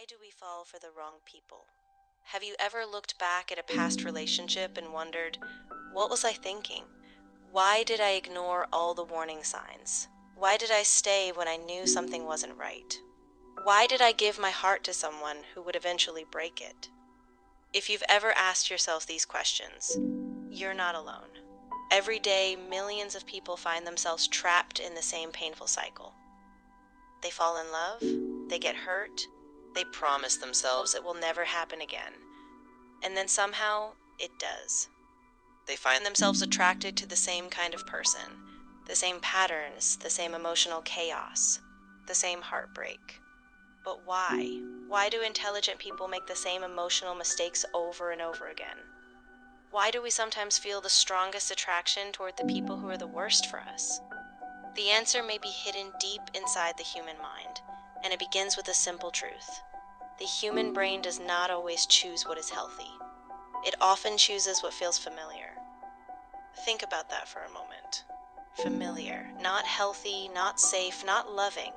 do we fall for the wrong people? Have you ever looked back at a past relationship and wondered, what was I thinking? Why did I ignore all the warning signs? Why did I stay when I knew something wasn't right? Why did I give my heart to someone who would eventually break it? If you've ever asked yourself these questions, you're not alone. Every day, millions of people find themselves trapped in the same painful cycle. They fall in love, they get hurt, they promise themselves it will never happen again, and then somehow it does. They find themselves attracted to the same kind of person, the same patterns, the same emotional chaos, the same heartbreak. But why? Why do intelligent people make the same emotional mistakes over and over again? Why do we sometimes feel the strongest attraction toward the people who are the worst for us? The answer may be hidden deep inside the human mind, and it begins with a simple truth. The human brain does not always choose what is healthy. It often chooses what feels familiar. Think about that for a moment. Familiar, not healthy, not safe, not loving.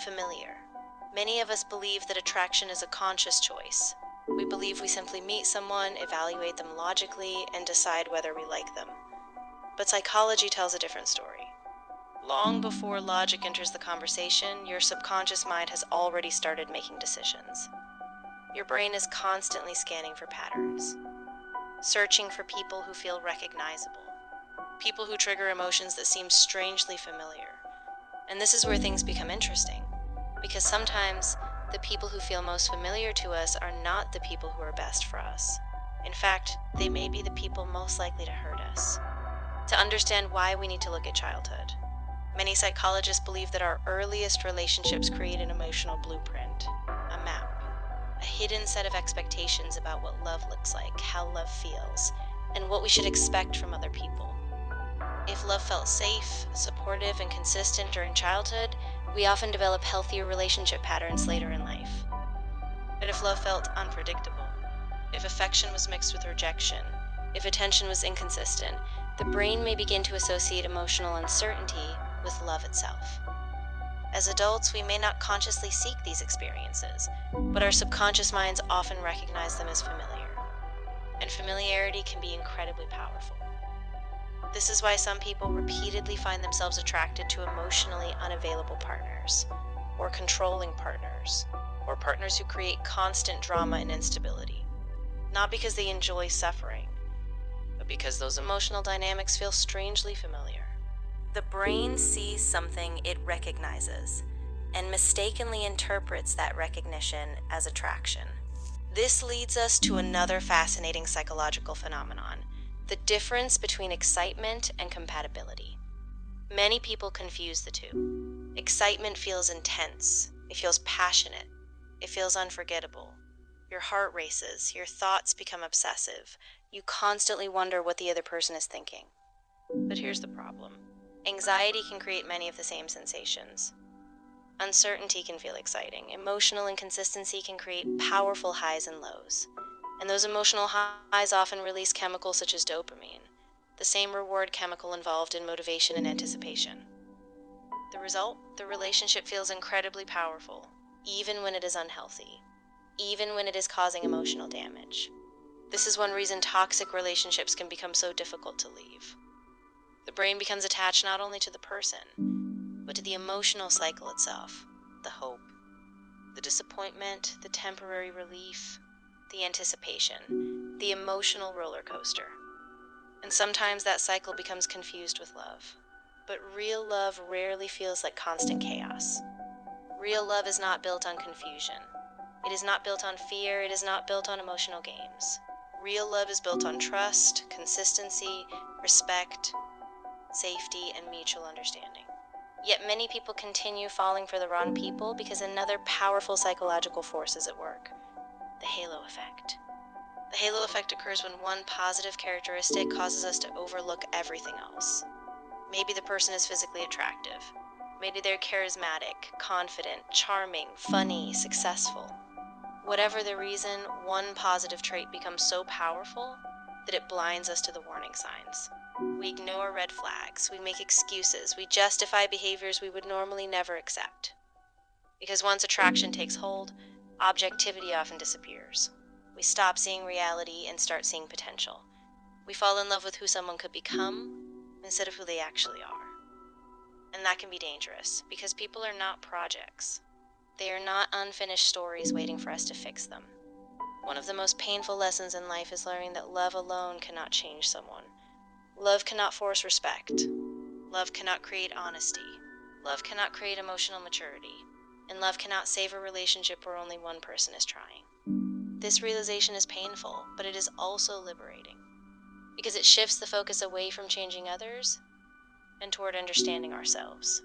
Familiar. Many of us believe that attraction is a conscious choice. We believe we simply meet someone, evaluate them logically, and decide whether we like them. But psychology tells a different story. Long before logic enters the conversation, your subconscious mind has already started making decisions. Your brain is constantly scanning for patterns, searching for people who feel recognizable, people who trigger emotions that seem strangely familiar. And this is where things become interesting, because sometimes the people who feel most familiar to us are not the people who are best for us. In fact, they may be the people most likely to hurt us. To understand why, we need to look at childhood. Many psychologists believe that our earliest relationships create an emotional blueprint, a map, a hidden set of expectations about what love looks like, how love feels, and what we should expect from other people. If love felt safe, supportive, and consistent during childhood, we often develop healthier relationship patterns later in life. But if love felt unpredictable, if affection was mixed with rejection, if attention was inconsistent, the brain may begin to associate emotional uncertainty with love itself. As adults, we may not consciously seek these experiences, but our subconscious minds often recognize them as familiar. And familiarity can be incredibly powerful. This is why some people repeatedly find themselves attracted to emotionally unavailable partners, or controlling partners, or partners who create constant drama and instability. Not because they enjoy suffering, but because those emotional dynamics feel strangely familiar. The brain sees something it recognizes, and mistakenly interprets that recognition as attraction. This leads us to another fascinating psychological phenomenon: the difference between excitement and compatibility. Many people confuse the two. Excitement feels intense, it feels passionate, it feels unforgettable. Your heart races, your thoughts become obsessive, you constantly wonder what the other person is thinking. But here's the problem. Anxiety can create many of the same sensations. Uncertainty can feel exciting. Emotional inconsistency can create powerful highs and lows. And those emotional highs often release chemicals such as dopamine, the same reward chemical involved in motivation and anticipation. The result? The relationship feels incredibly powerful, even when it is unhealthy, even when it is causing emotional damage. This is one reason toxic relationships can become so difficult to leave. The brain becomes attached not only to the person, but to the emotional cycle itself, the hope, the disappointment, the temporary relief, the anticipation, the emotional roller coaster. And sometimes that cycle becomes confused with love. But real love rarely feels like constant chaos. Real love is not built on confusion. It is not built on fear. It is not built on emotional games. Real love is built on trust, consistency, respect, safety, and mutual understanding. Yet many people continue falling for the wrong people because another powerful psychological force is at work: the halo effect. The halo effect occurs when one positive characteristic causes us to overlook everything else. Maybe the person is physically attractive. Maybe they're charismatic, confident, charming, funny, successful. Whatever the reason, one positive trait becomes so powerful that it blinds us to the warning signs. We ignore red flags, we make excuses, we justify behaviors we would normally never accept. Because once attraction takes hold, Objectivity often disappears. We stop seeing reality and start seeing potential. We fall in love with who someone could become instead of who they actually are. And that can be dangerous because people are not projects. They are not unfinished stories waiting for us to fix them. One of the most painful lessons in life is learning that love alone cannot change someone. Love cannot force respect. Love cannot create honesty. Love cannot create emotional maturity. And love cannot save a relationship where only one person is trying. This realization is painful, but it is also liberating, because it shifts the focus away from changing others and toward understanding ourselves.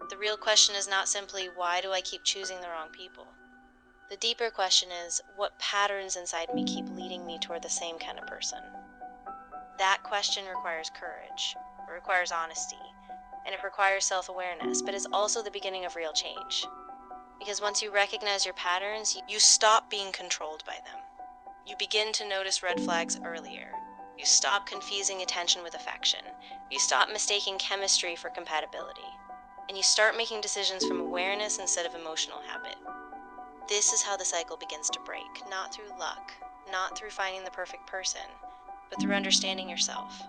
The real question is not simply, why do I keep choosing the wrong people? The deeper question is, what patterns inside me keep leading me toward the same kind of person? That question requires courage, it requires honesty, and it requires self-awareness, but is also the beginning of real change. Because once you recognize your patterns, you stop being controlled by them. You begin to notice red flags earlier. You stop confusing attention with affection. You stop mistaking chemistry for compatibility. And you start making decisions from awareness instead of emotional habit. This is how the cycle begins to break, not through luck, not through finding the perfect person, but through understanding yourself.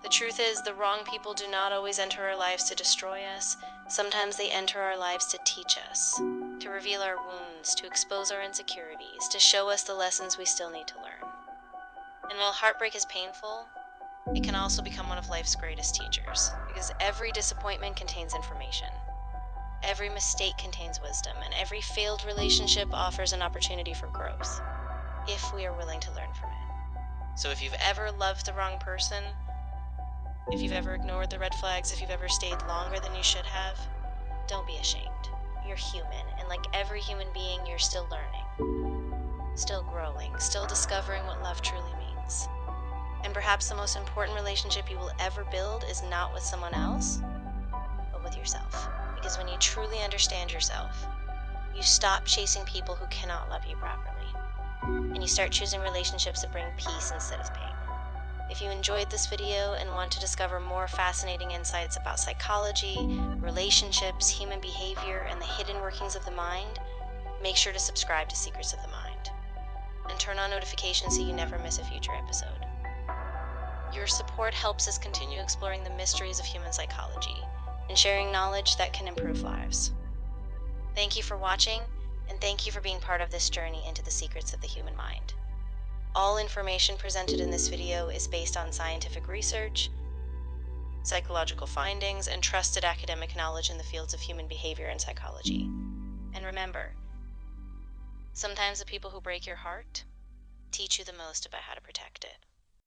The truth is, the wrong people do not always enter our lives to destroy us. Sometimes they enter our lives to teach us, to reveal our wounds, to expose our insecurities, to show us the lessons we still need to learn. And while heartbreak is painful, it can also become one of life's greatest teachers, because every disappointment contains information. Every mistake contains wisdom, and every failed relationship offers an opportunity for growth, if we are willing to learn from it. So if you've ever loved the wrong person, if you've ever ignored the red flags, if you've ever stayed longer than you should have, don't be ashamed. You're human, and like every human being, you're still learning, still growing, still discovering what love truly means. And perhaps the most important relationship you will ever build is not with someone else, but with yourself. Because when you truly understand yourself, you stop chasing people who cannot love you properly, and you start choosing relationships that bring peace instead of pain. If you enjoyed this video and want to discover more fascinating insights about psychology, relationships, human behavior, and the hidden workings of the mind, make sure to subscribe to Secrets of the Mind and turn on notifications so you never miss a future episode. Your support helps us continue exploring the mysteries of human psychology and sharing knowledge that can improve lives. Thank you for watching, and thank you for being part of this journey into the secrets of the human mind. All information presented in this video is based on scientific research, psychological findings, and trusted academic knowledge in the fields of human behavior and psychology. And remember, sometimes the people who break your heart teach you the most about how to protect it.